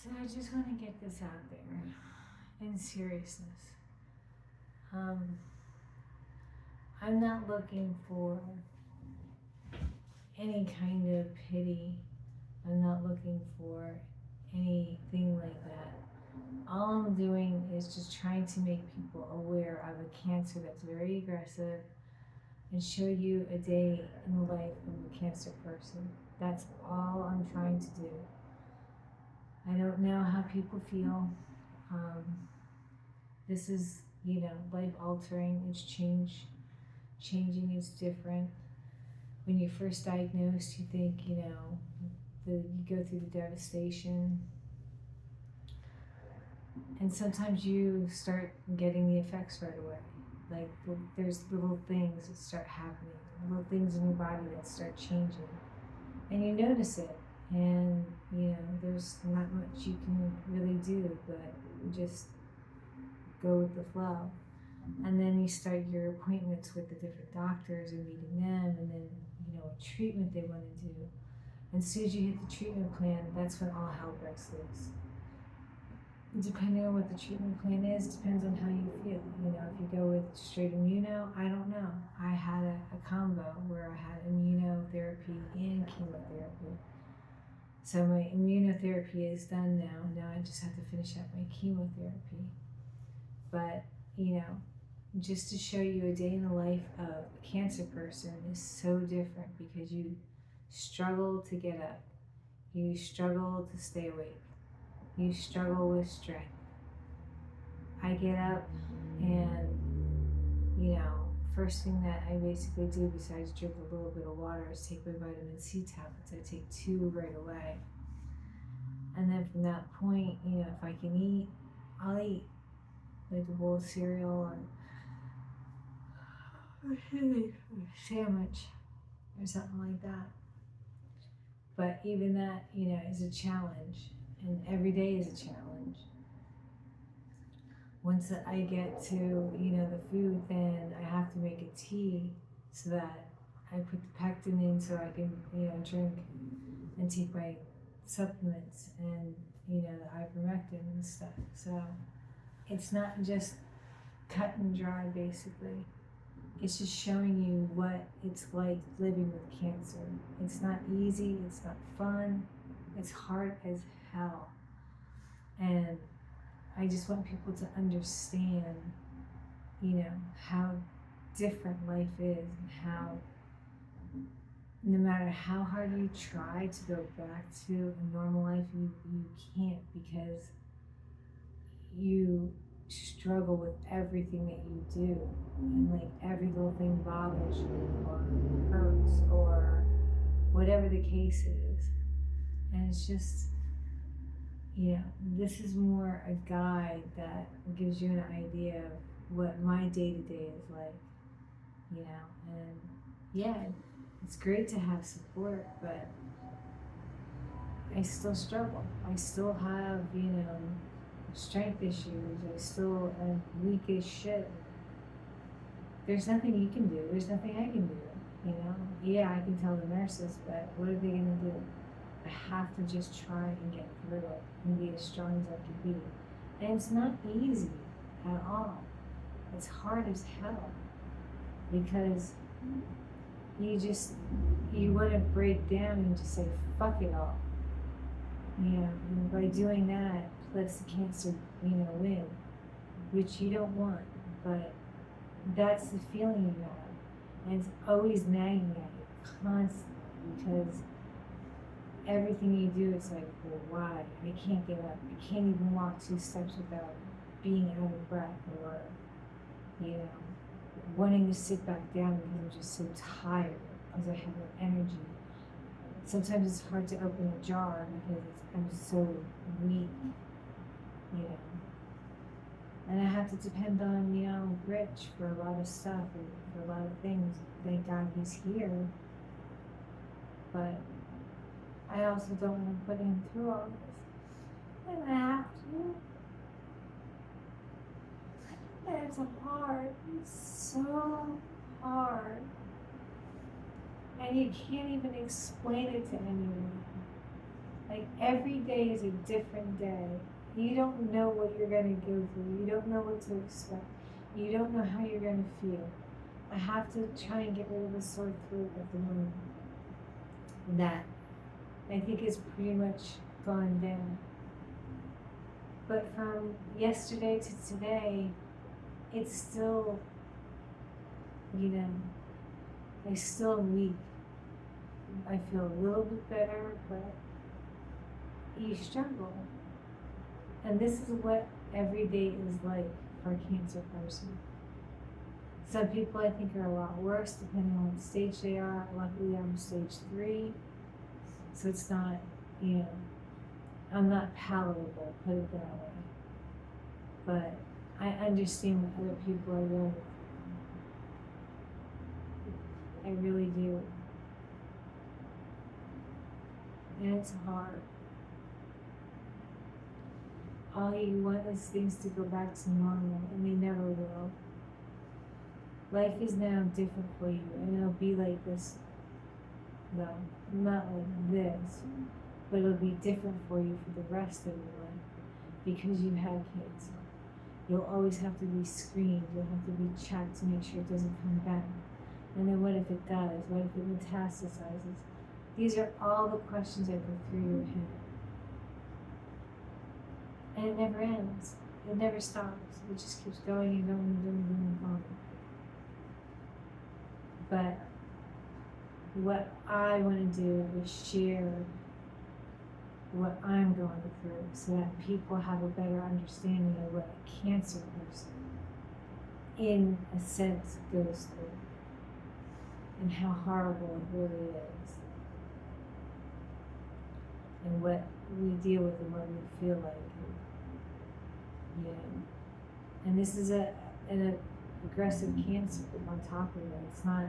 So I just want to get this out there in seriousness. I'm not looking for any kind of pity. I'm not looking for anything like that. All I'm doing is just trying to make people aware of a cancer that's very aggressive and show you a day in the life of a cancer person. That's all I'm trying to do. I don't know how people feel. Um, this is, life altering. It's changing. It's different. When you're first diagnosed, you think, you go through the devastation. And sometimes you start getting the effects right away. Like there's little things that start happening, little things in your body that start changing. And you notice it. And, there's not much you can really do but just go with the flow. And then you start your appointments with the different doctors and meeting them, and then, what treatment they want to do. And as soon as you hit the treatment plan, that's when all hell breaks loose. Depending on what the treatment plan is, depends on how you feel. If you go with straight immuno, I don't know. I had a combo where I had immunotherapy and chemotherapy. So my immunotherapy is done now. Now I just have to finish up my chemotherapy. But, just to show you a day in the life of a cancer person is so different, because you struggle to get up. You struggle to stay awake. You struggle with strength. I get up and, first thing that I basically do besides drink a little bit of water is take my vitamin C tablets. I take 2 right away. And then from that point, if I can eat, I'll eat. Like a bowl of cereal or a sandwich or something like that. But even that, is a challenge. And every day is a challenge. Once I get to, the food, then I have to make a tea so that I put the pectin in so I can, drink and take my supplements and, the ivermectin and stuff. So it's not just cut and dry, basically. It's just showing you what it's like living with cancer. It's not easy, it's not fun, it's hard as hell. And I just want people to understand, how different life is, and how no matter how hard you try to go back to a normal life, you can't, because you struggle with everything that you do, and like every little thing bothers you or hurts or whatever the case is. And it's just, this is more a guide that gives you an idea of what my day-to-day is like, and yeah, it's great to have support, but I still struggle. I still have, strength issues. I still am weak as shit. There's nothing you can do. There's nothing I can do, Yeah, I can tell the nurses, but what are they going to do? I have to just try and get through it and be as strong as I can be. And it's not easy at all. It's hard as hell, because you want to break down and just say, fuck it all. And by doing that, lets the cancer, win, which you don't want, but that's the feeling you have. And it's always nagging at you constantly, because everything you do, it's like, well, why? I can't get up. I can't even walk 2 steps without being out of breath, or, wanting to sit back down because I'm just so tired, because I have no energy. Sometimes it's hard to open a jar because I'm so weak, And I have to depend on, Rich for a lot of stuff and for a lot of things. Thank God he's here. But I also don't want to put him through all this. And I have to. And it's hard. It's so hard. And you can't even explain it to anyone. Like every day is a different day. You don't know what you're going to go through. You don't know what to expect. You don't know how you're going to feel. I have to try and get rid of the sore throat at the moment. That I think is pretty much gone down. But from yesterday to today, it's still, I still am weak. I feel a little bit better, but you struggle. And this is what every day is like for a cancer person. Some people I think are a lot worse depending on what stage they are. Luckily I'm stage 3, so it's not, I'm not palatable, put it that way. But I understand what other people are going through. I really do. And it's hard. All you want is things to go back to normal, and they never will. Life is now different for you, and it'll be like this. No, not like this, but it'll be different for you for the rest of your life because you have cancer. You'll always have to be screened. You'll have to be checked to make sure it doesn't come back. And then what if it does? What if it metastasizes? These are all the questions that go through your head. And it never ends. It never stops. It just keeps going and going and going and going. But what I want to do is share what I'm going through so that people have a better understanding of what a cancer person, in a sense, goes through and how horrible it really is and what we deal with and what we feel like. And this is an aggressive cancer on top of it. It's not,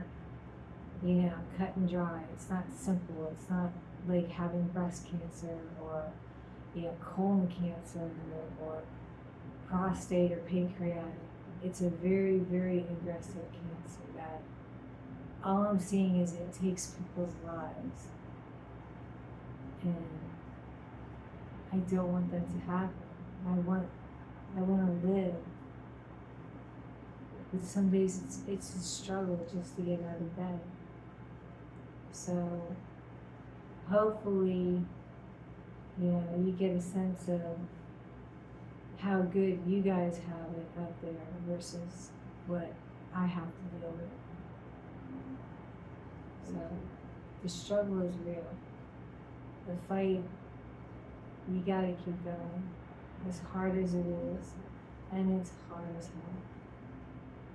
cut and dry. It's not simple. It's not like having breast cancer or, colon cancer or prostate or pancreatic. It's a very, very aggressive cancer that all I'm seeing is it takes people's lives. And I don't want that to happen. I want to live. But some days it's a struggle just to get out of bed. So hopefully, you get a sense of how good you guys have it out there versus what I have to deal with. So the struggle is real. The fight, you gotta keep going. As hard as it is, and it's hard as hell.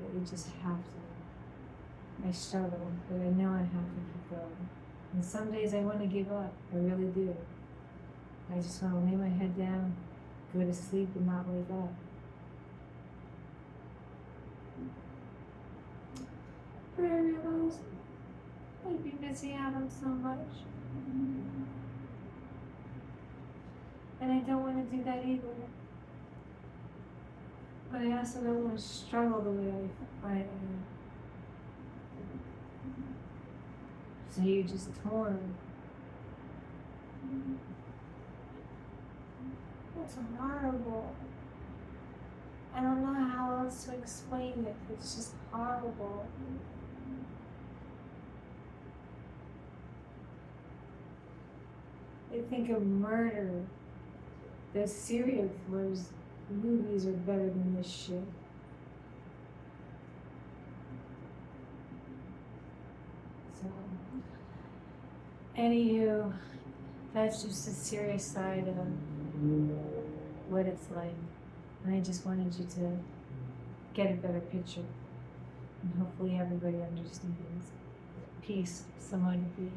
But you just have to. I struggle, but I know I have to keep going. And some days I want to give up. I really do. I just want to lay my head down, go to sleep, and not wake up. But I realize I'd be missing out on so much. And I don't want to do that either. But I also don't want to struggle the way I am. So you're just torn. It's horrible. I don't know how else to explain it. It's just horrible. They think of murder. The serial killers movies are better than this shit. So, anywho, that's just the serious side of what it's like. And I just wanted you to get a better picture. And hopefully everybody understands. Peace, Simone B.